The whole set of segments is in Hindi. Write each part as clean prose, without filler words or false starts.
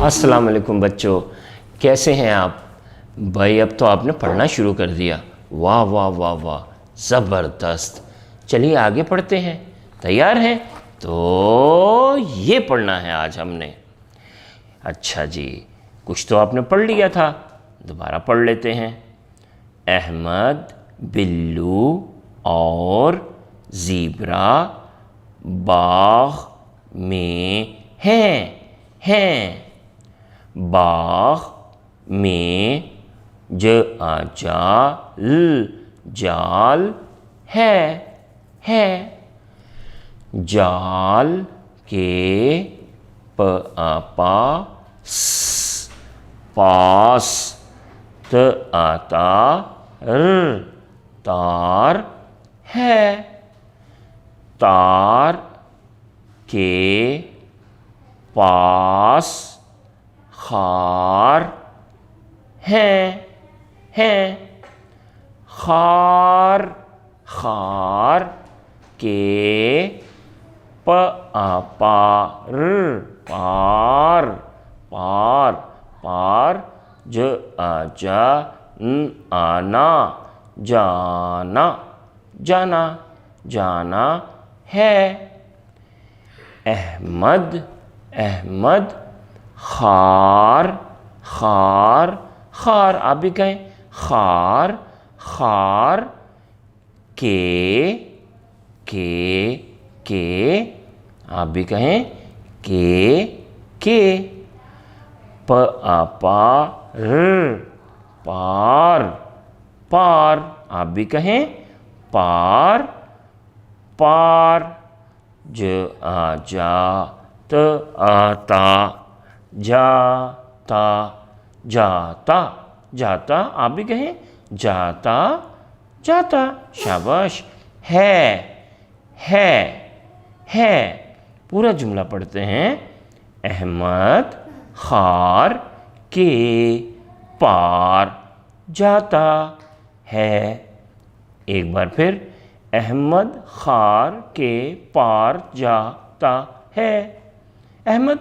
अस्सलाम वालेकुम बच्चों, कैसे हैं आप भाई? अब तो आपने पढ़ना शुरू कर दिया। वाह वाह वाह वाह, ज़बरदस्त। चलिए आगे पढ़ते हैं। तैयार हैं? तो ये पढ़ना है आज हमने। अच्छा जी, कुछ तो आपने पढ़ लिया था, दोबारा पढ़ लेते हैं। अहमद, बिल्लू और ज़ीब्रा बाग में हैं। बाग में जाल है। जाल के पास तार है। तार के पास खार है। खार के पार जाना है। अहमद खार आप भी कहें खार के आप भी कहें के पार आप भी कहें पार जाता आप भी कहें जाता। शाबाश। है पूरा जुमला पढ़ते हैं। अहमद खार के पार जाता है। एक बार फिर, अहमद खार के पार जाता है। अहमद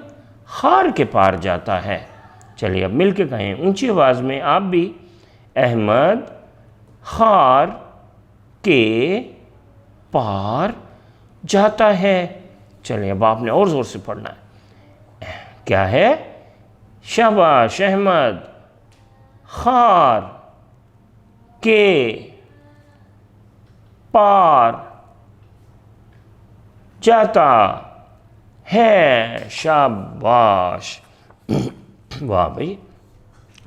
खार के पार जाता है। चलिए अब मिल के कहें ऊंची आवाज़ में आप भी, अहमद खार के पार जाता है। चलिए अब आपने और ज़ोर से पढ़ना है। क्या है? शाबाश। अहमद खार के पार जाता है। शाबाश। वाह भाई,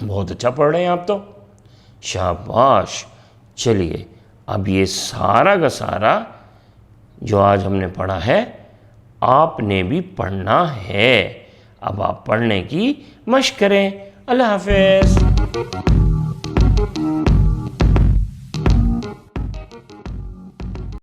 बहुत अच्छा पढ़ रहे हैं आप तो। शाबाश। चलिए अब ये सारा का सारा जो आज हमने पढ़ा है आपने भी पढ़ना है। अब आप पढ़ने की मशक करें। अल्लाह हाफ़िज़।